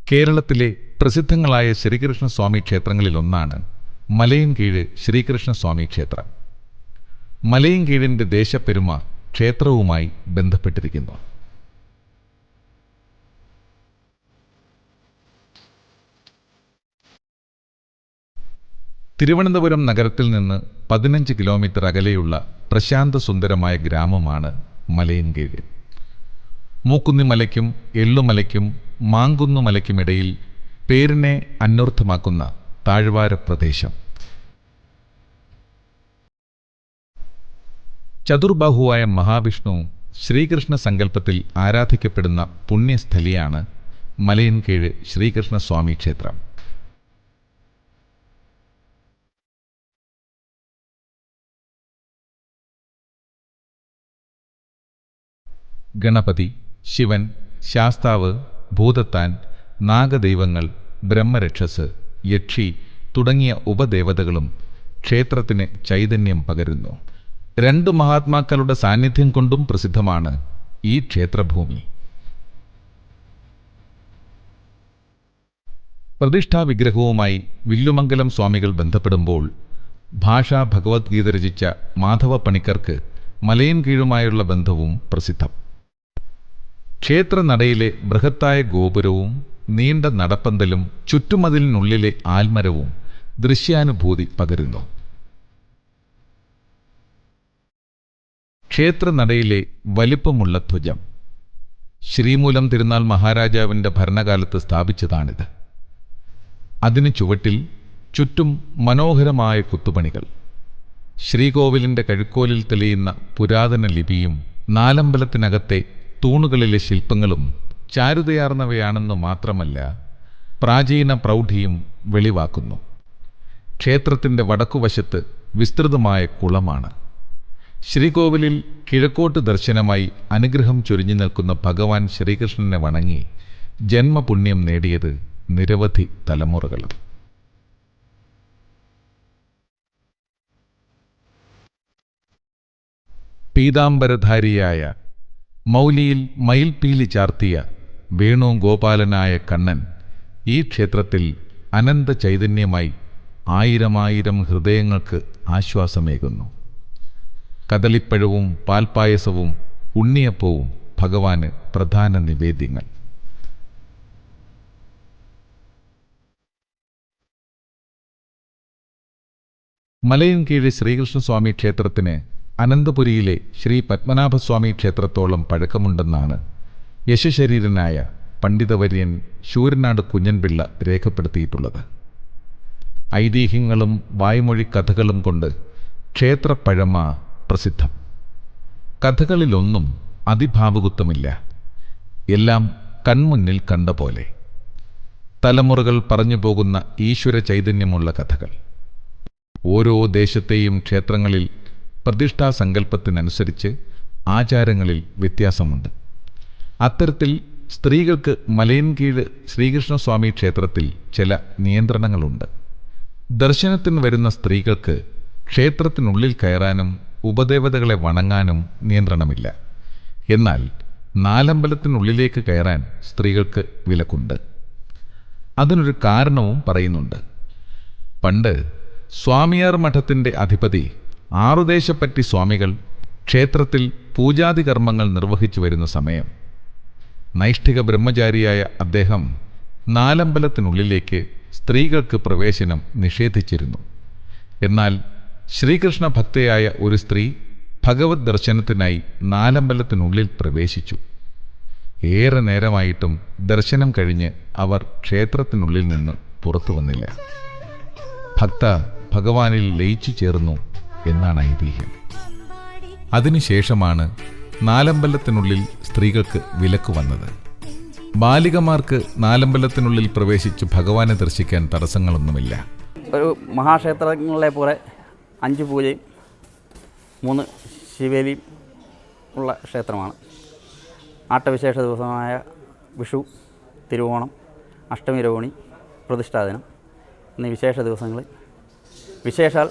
കേരളത്തിലെ പ്രസിദ്ധങ്ങളായ ശ്രീകൃഷ്ണസ്വാമി ക്ഷേത്രങ്ങളിലൊന്നാണ് മലയൻകീഴ് ശ്രീകൃഷ്ണസ്വാമി ക്ഷേത്രം. മലയൻകീഴിൻ്റെ ദേശപ്പെരുമ ക്ഷേത്രവുമായി ബന്ധപ്പെട്ടിരിക്കുന്നു. തിരുവനന്തപുരം നഗരത്തിൽ നിന്ന് 15 കിലോമീറ്റർ അകലെയുള്ള പ്രശാന്തസുന്ദരമായ ഗ്രാമമാണ് മലയൻകീഴ്. മൂക്കുന്നിമലയ്ക്കും എള്ളുമലയ്ക്കും മാങ്കുന്നുമലയ്ക്കുമിടയിൽ പേരിനെ അന്വർത്ഥമാക്കുന്ന താഴ്വാര പ്രദേശം. ചതുർബാഹുവായ മഹാവിഷ്ണു ശ്രീകൃഷ്ണ സങ്കല്പത്തിൽ ആരാധിക്കപ്പെടുന്ന പുണ്യസ്ഥലിയാണ് മലയൻകീഴ് ശ്രീകൃഷ്ണസ്വാമി ക്ഷേത്രം. ഗണപതി, ശിവൻ, ശാസ്താവ്, ഭൂതത്താൻ, നാഗദൈവങ്ങൾ, ബ്രഹ്മരക്ഷസ്, യക്ഷി തുടങ്ങിയ ഉപദേവതകളും ക്ഷേത്രത്തിന് ചൈതന്യം പകരുന്നു. 2 മഹാത്മാക്കളുടെ സാന്നിധ്യം കൊണ്ടും പ്രസിദ്ധമാണ് ഈ ക്ഷേത്രഭൂമി. പ്രതിഷ്ഠാ വിഗ്രഹവുമായി വില്ലുമംഗലം സ്വാമികൾ ബന്ധപ്പെടുമ്പോൾ ഭാഷാ ഭഗവത്ഗീത രചിച്ച മാധവ പണിക്കർക്ക് മലയൻകീഴുമായുള്ള ബന്ധവും പ്രസിദ്ധം. ക്ഷേത്രനടയിലെ ബൃഹത്തായ ഗോപുരവും നീണ്ട നടപ്പന്തലും ചുറ്റുമതിലിനുള്ളിലെ ആൽമരവും ദൃശ്യാനുഭൂതി പകരുന്നു. ക്ഷേത്രനടയിലെ വലിപ്പമുള്ള ധ്വജം ശ്രീമൂലം തിരുനാൾ മഹാരാജാവിൻ്റെ ഭരണകാലത്ത് സ്ഥാപിച്ചതാണിത്. അതിനു ചുവട്ടിൽ ചുറ്റും മനോഹരമായ കുത്തുപണികൾ, ശ്രീകോവിലിൻ്റെ കഴുക്കോലിൽ തെളിയുന്ന പുരാതന ലിപിയും നാലമ്പലത്തിനകത്തെ തൂണുകളിലെ ശില്പങ്ങളും ചാരുതയാർന്നവയാണെന്ന് മാത്രമല്ല, പ്രാചീന പ്രൗഢിയും വെളിവാക്കുന്നു. ക്ഷേത്രത്തിൻ്റെ വടക്കുവശത്ത് വിസ്തൃതമായ കുളമാണ്. ശ്രീകോവിലിൽ കിഴക്കോട്ട് ദർശനമായി അനുഗ്രഹം ചൊരിഞ്ഞു നിൽക്കുന്ന ഭഗവാൻ ശ്രീകൃഷ്ണനെ വണങ്ങി ജന്മപുണ്യം നേടിയത് നിരവധി തലമുറകൾ. പീതാംബരധാരിയായ മൗലിയിൽ മയിൽപീലി ചാർത്തിയ വേണുഗോപാലനായ കണ്ണൻ ഈ ക്ഷേത്രത്തിൽ അനന്ത ചൈതന്യമായി 1000 ഹൃദയങ്ങൾക്ക് ആശ്വാസമേകുന്നു. കദളിപ്പഴവും പാൽപ്പായസവും ഉണ്ണിയപ്പവും ഭഗവാന് പ്രധാന നിവേദ്യങ്ങൾ. മലയൻകീഴ് ശ്രീകൃഷ്ണസ്വാമി ക്ഷേത്രത്തിന് അനന്തപുരിയിലെ ശ്രീ പത്മനാഭസ്വാമി ക്ഷേത്രത്തോളം പഴക്കമുണ്ടെന്നാണ് യശശരീരനായ പണ്ഡിതവര്യൻ ശൂരനാട് കുഞ്ഞൻപിള്ള രേഖപ്പെടുത്തിയിട്ടുള്ളത്. ഐതിഹ്യങ്ങളും വായ്മൊഴി കഥകളും കൊണ്ട് ക്ഷേത്രപ്പഴമ പ്രസിദ്ധം. കഥകളിലൊന്നും അതിഭാവുകത്വമില്ല. എല്ലാം കൺമുന്നിൽ കണ്ട പോലെ. തലമുറകൾ പറഞ്ഞു പോകുന്ന ഈശ്വര ചൈതന്യമുള്ള കഥകൾ. ഓരോ ദേശത്തെയും ക്ഷേത്രങ്ങളിൽ പ്രതിഷ്ഠാസങ്കല്പത്തിനനുസരിച്ച് ആചാരങ്ങളിൽ വ്യത്യാസമുണ്ട്. അത്തരത്തിൽ സ്ത്രീകൾക്ക് മലയൻകീഴ് ശ്രീകൃഷ്ണസ്വാമി ക്ഷേത്രത്തിൽ ചില നിയന്ത്രണങ്ങളുണ്ട്. ദർശനത്തിന് വരുന്ന സ്ത്രീകൾക്ക് ക്ഷേത്രത്തിനുള്ളിൽ കയറാനും ഉപദേവതകളെ വണങ്ങാനും നിയന്ത്രണമില്ല. എന്നാൽ നാലമ്പലത്തിനുള്ളിലേക്ക് കയറാൻ സ്ത്രീകൾക്ക് വിലക്കുണ്ട്. അതിനൊരു കാരണവും പറയുന്നുണ്ട്. പണ്ട് സ്വാമിയാർ മഠത്തിൻ്റെ അധിപതി ആറുദേശപ്പറ്റി സ്വാമികൾ ക്ഷേത്രത്തിൽ പൂജാതി കർമ്മങ്ങൾ നിർവഹിച്ചു വരുന്ന സമയം നൈഷ്ഠിക ബ്രഹ്മചാരിയായ അദ്ദേഹം നാലമ്പലത്തിനുള്ളിലേക്ക് സ്ത്രീകൾക്ക് പ്രവേശനം നിഷേധിച്ചിരുന്നു. എന്നാൽ ശ്രീകൃഷ്ണ ഭക്തയായ ഒരു സ്ത്രീ ഭഗവത് ദർശനത്തിനായി നാലമ്പലത്തിനുള്ളിൽ പ്രവേശിച്ചു. ഏറെ നേരമായിട്ടും ദർശനം കഴിഞ്ഞ് അവർ ക്ഷേത്രത്തിനുള്ളിൽ നിന്ന് പുറത്തു വന്നില്ല. ഭക്ത ഭഗവാനിൽ ലയിച്ചു ചേർന്നു എന്നാണ് ഐതിഹ്യം. അതിനുശേഷമാണ് നാലമ്പലത്തിനുള്ളിൽ സ്ത്രീകൾക്ക് വിലക്ക് വന്നത്. ബാലികമാർക്ക് നാലമ്പലത്തിനുള്ളിൽ പ്രവേശിച്ച് ഭഗവാനെ ദർശിക്കാൻ തടസ്സങ്ങളൊന്നുമില്ല. ഒരു മഹാക്ഷേത്രങ്ങളെ പോലെ 5 പൂജയും 3 ശിവേലിയും ഉള്ള ക്ഷേത്രമാണ്. ആട്ടവിശേഷ ദിവസമായ വിഷു, തിരുവോണം, അഷ്ടമി രോഹിണി, പ്രതിഷ്ഠാദിനം എന്നീ വിശേഷ ദിവസങ്ങളിൽ വിശേഷാൽ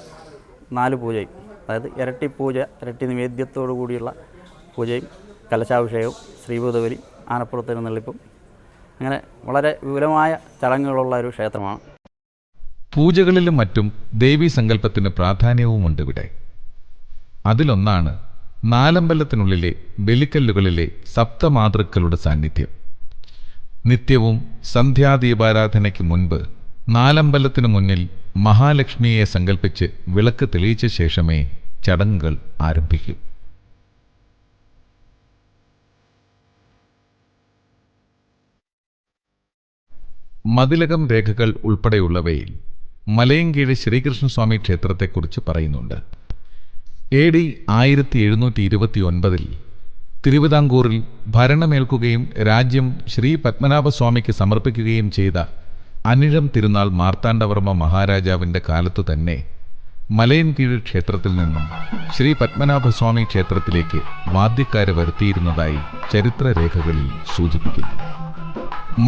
4 പൂജയും, അതായത് ഇരട്ടി പൂജ, ഇരട്ടി നിവേദ്യത്തോടു കൂടിയുള്ള പൂജയും കലശാഭിഷേകവും ശ്രീഭൂതബലി, ആനപ്പുറത്തെഴുന്നള്ളിപ്പും അങ്ങനെ വളരെ വിപുലമായ ചടങ്ങുകളുള്ള ഒരു ക്ഷേത്രമാണ്. പൂജകളിലും മറ്റും ദേവീ സങ്കല്പത്തിന് പ്രാധാന്യവുമുണ്ട് ഇവിടെ. അതിലൊന്നാണ് നാലമ്പലത്തിനുള്ളിലെ ബലിക്കല്ലുകളിലെ സപ്തമാതൃക്കളുടെ സാന്നിധ്യം. നിത്യവും സന്ധ്യാദീപാരാധനയ്ക്ക് മുൻപ് നാലമ്പലത്തിനു മുന്നിൽ മഹാലക്ഷ്മിയെ സങ്കല്പിച്ച് വിളക്ക് തെളിയിച്ച ശേഷമേ ചടങ്ങുകൾ ആരംഭിക്കൂ. മതിലകം രേഖകൾ ഉൾപ്പെടെയുള്ളവയിൽ മലയൻകീഴ് ശ്രീകൃഷ്ണസ്വാമി ക്ഷേത്രത്തെക്കുറിച്ച് പറയുന്നുണ്ട്. AD 1729 തിരുവിതാംകൂറിൽ ഭരണമേൽക്കുകയും രാജ്യം ശ്രീ പത്മനാഭസ്വാമിക്ക് സമർപ്പിക്കുകയും ചെയ്ത അനിഴം തിരുനാൾ മാർത്താണ്ഡവർമ്മ മഹാരാജാവിൻ്റെ കാലത്തു തന്നെ മലയൻകീഴ് ക്ഷേത്രത്തിൽ നിന്നും ശ്രീ പത്മനാഭസ്വാമി ക്ഷേത്രത്തിലേക്ക് വാദ്യക്കാരെ വരുത്തിയിരുന്നതായി ചരിത്രരേഖകളിൽ സൂചിപ്പിക്കുന്നു.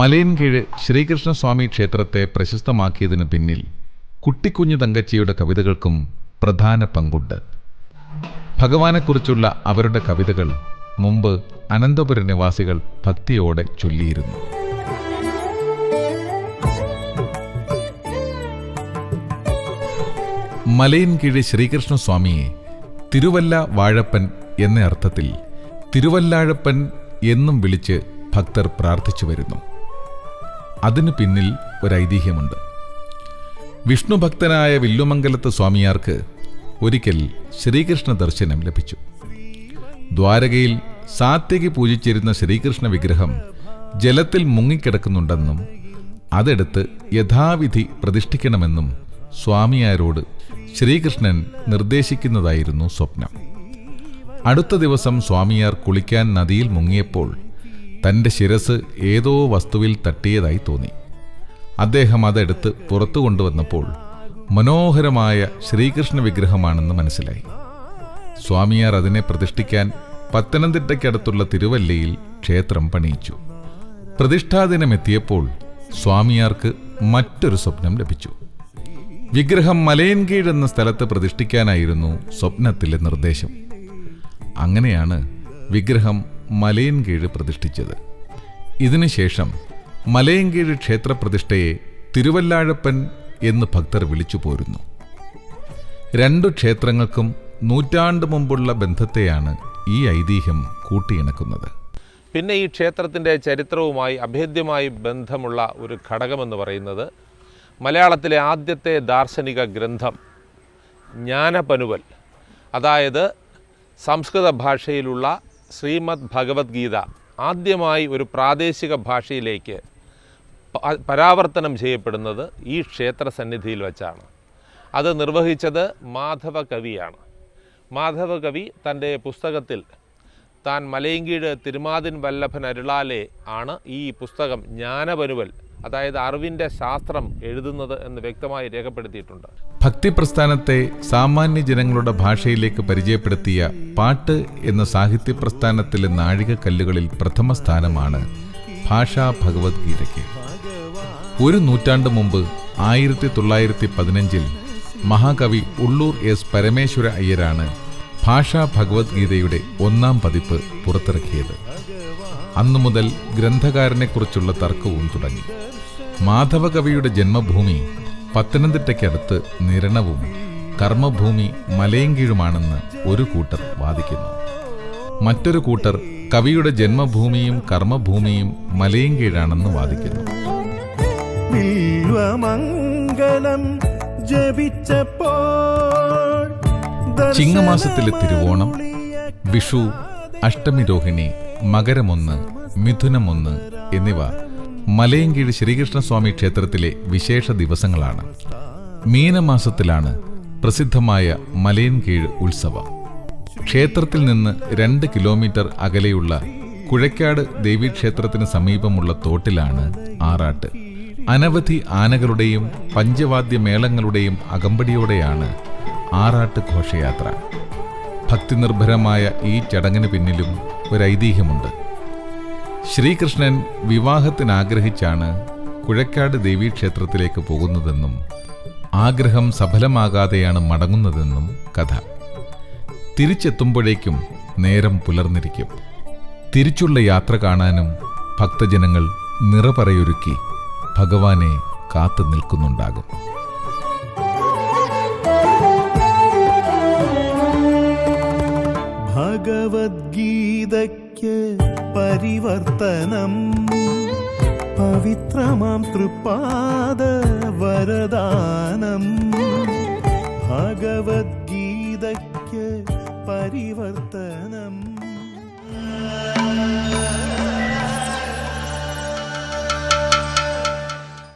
മലയൻകീഴ് ശ്രീകൃഷ്ണസ്വാമി ക്ഷേത്രത്തെ പ്രശസ്തമാക്കിയതിനു പിന്നിൽ കുട്ടിക്കുഞ്ഞു തങ്കച്ചിയുടെ കവിതകൾക്കും പ്രധാന പങ്കുണ്ട്. ഭഗവാനെക്കുറിച്ചുള്ള അവരുടെ കവിതകൾ മുമ്പ് അനന്തപുര നിവാസികൾ ഭക്തിയോടെ ചൊല്ലിയിരുന്നു. മലയൻകീഴ് ശ്രീകൃഷ്ണസ്വാമിയെ തിരുവല്ല വാഴപ്പൻ എന്ന അർത്ഥത്തിൽ തിരുവല്ലാഴപ്പൻ എന്നും വിളിച്ച് ഭക്തർ പ്രാർത്ഥിച്ചു വരുന്നു. അതിനു പിന്നിൽ ഒരൈതിഹ്യമുണ്ട്. വിഷ്ണുഭക്തനായ വില്ലുമംഗലത്ത് സ്വാമിയാർക്ക് ഒരിക്കൽ ശ്രീകൃഷ്ണ ദർശനം ലഭിച്ചു. ദ്വാരകയിൽ സാത്യകി പൂജിച്ചിരുന്ന ശ്രീകൃഷ്ണ വിഗ്രഹം ജലത്തിൽ മുങ്ങിക്കിടക്കുന്നുണ്ടെന്നും അതെടുത്ത് യഥാവിധി പ്രതിഷ്ഠിക്കണമെന്നും സ്വാമിയാരോട് ശ്രീകൃഷ്ണൻ നിർദ്ദേശിക്കുന്നതായിരുന്നു സ്വപ്നം. അടുത്ത ദിവസം സ്വാമിയാർ കുളിക്കാൻ നദിയിൽ മുങ്ങിയപ്പോൾ തൻ്റെ ശിരസ് ഏതോ വസ്തുവിൽ തട്ടിയതായി തോന്നി. അദ്ദേഹം അതെടുത്ത് പുറത്തു കൊണ്ടുവന്നപ്പോൾ മനോഹരമായ ശ്രീകൃഷ്ണ വിഗ്രഹമാണെന്ന് മനസ്സിലായി. സ്വാമിയാർ അതിനെ പ്രതിഷ്ഠിക്കാൻ പത്തനംതിട്ടയ്ക്കടുത്തുള്ള തിരുവല്ലയിൽ ക്ഷേത്രം പണിയിച്ചു. പ്രതിഷ്ഠാദിനമെത്തിയപ്പോൾ സ്വാമിയാർക്ക് മറ്റൊരു സ്വപ്നം ലഭിച്ചു. വിഗ്രഹം മലയൻകീഴ് എന്ന സ്ഥലത്ത് പ്രതിഷ്ഠിക്കാനായിരുന്നു സ്വപ്നത്തിലെ നിർദ്ദേശം. അങ്ങനെയാണ് വിഗ്രഹം മലയൻകീഴ് പ്രതിഷ്ഠിച്ചത്. ഇതിനുശേഷം മലയൻകീഴ് ക്ഷേത്രപ്രതിഷ്ഠയെ തിരുവല്ലാഴപ്പൻ എന്ന് ഭക്തർ വിളിച്ചു പോരുന്നു. രണ്ടു ക്ഷേത്രങ്ങൾക്കും നൂറ്റാണ്ട് മുമ്പുള്ള ബന്ധത്തെയാണ് ഈ ഐതിഹ്യം കൂട്ടിയിണക്കുന്നത്. പിന്നെ ഈ ക്ഷേത്രത്തിൻ്റെ ചരിത്രവുമായി അഭേദ്യമായി ബന്ധമുള്ള ഒരു ഘടകമെന്ന് പറയുന്നത് മലയാളത്തിലെ ആദ്യത്തെ ദാർശനിക ഗ്രന്ഥം ജ്ഞാനപനുവൽ, അതായത് സംസ്കൃത ഭാഷയിലുള്ള ശ്രീമദ് ഭഗവത്ഗീത ആദ്യമായി ഒരു പ്രാദേശിക ഭാഷയിലേക്ക് പരാവർത്തനം ചെയ്യപ്പെടുന്നത് ഈ ക്ഷേത്ര സന്നിധിയിൽ വച്ചാണ്. അത് നിർവഹിച്ചത് മാധവ കവിയാണ്. മാധവ കവി തൻ്റെ പുസ്തകത്തിൽ താൻ മലയൻകീഴ് തിരുമാതിൻ വല്ലഭൻ അരുളാലെ ആണ് ഈ പുസ്തകം ജ്ഞാനപനുവൽ, അതായത് അറിവിൻ്റെ ശാസ്ത്രം എഴുതുന്നത് എന്ന് വ്യക്തമായി രേഖപ്പെടുത്തിയിട്ടുണ്ട്. ഭക്തിപ്രസ്ഥാനത്തെ സാമാന്യ ജനങ്ങളുടെ ഭാഷയിലേക്ക് പരിചയപ്പെടുത്തിയ പാട്ട് എന്ന സാഹിത്യപ്രസ്ഥാനത്തിലെ നാഴികക്കല്ലുകളിൽ പ്രഥമ സ്ഥാനമാണ് ഭാഷാ ഭഗവത്ഗീതയ്ക്ക്. ഒരു നൂറ്റാണ്ട് മുമ്പ് 1915 മഹാകവി ഉള്ളൂർ എസ് പരമേശ്വര അയ്യരാണ് ഭാഷാ ഭഗവത്ഗീതയുടെ 1-ാം പതിപ്പ് പുറത്തിറക്കിയത്. അന്നു മുതൽ ഗ്രന്ഥകാരനെക്കുറിച്ചുള്ള തർക്കവും തുടങ്ങി. മാധവകവിയുടെ ജന്മഭൂമി പത്തനംതിട്ടയ്ക്കടുത്ത് നിരണവും കർമ്മഭൂമി മലയൻകീഴുമാണെന്ന് ഒരു കൂട്ടർ വാദിക്കുന്നു. മറ്റൊരു കൂട്ടർ കവിയുടെ ജന്മഭൂമിയും കർമ്മഭൂമിയും മലയൻകീഴാണെന്ന് വാദിക്കുന്നു. ചിങ്ങമാസത്തിലെ തിരുവോണം, വിഷു, അഷ്ടമി രോഹിണി, മകരമൊന്ന്, മിഥുനം 1 എന്നിവ മലയൻകീഴ് ശ്രീകൃഷ്ണസ്വാമി ക്ഷേത്രത്തിലെ വിശേഷ ദിവസങ്ങളാണ്. മീനമാസത്തിലാണ് പ്രസിദ്ധമായ മലയൻകീഴ് ഉത്സവം. ക്ഷേത്രത്തിൽ നിന്ന് 2 കിലോമീറ്റർ അകലെയുള്ള കുഴക്കാട് ദേവീക്ഷേത്രത്തിന് സമീപമുള്ള തോട്ടിലാണ് ആറാട്ട്. അനവധി ആനകളുടെയും പഞ്ചവാദ്യമേളങ്ങളുടെയും അകമ്പടിയോടെയാണ് ആറാട്ട് ഘോഷയാത്ര. ഭക്തിനിർഭരമായ ഈ ചടങ്ങിന് പിന്നിലും ഒരൈതിഹ്യമുണ്ട്. ശ്രീകൃഷ്ണൻ വിവാഹത്തിനാഗ്രഹിച്ചാണ് കുഴക്കാട് ദേവീക്ഷേത്രത്തിലേക്ക് പോകുന്നതെന്നും ആഗ്രഹം സഫലമാകാതെയാണ് മടങ്ങുന്നതെന്നും കഥ. തിരിച്ചെത്തുമ്പോഴേക്കും നേരം പുലർന്നിരിക്കും. തിരിച്ചുള്ള യാത്ര കാണാനും ഭക്തജനങ്ങൾ നിറപറയൊരുക്കി ഭഗവാനെ കാത്തു നിൽക്കുന്നുണ്ടാകും. ഭഗവദ്ഗീതയ്ക്ക് പരിവർത്തനം പവിത്രമാം തൃപാദ വരദാനം. ഭഗവദ്ഗീതയ്ക്ക് പരിവർത്തനം.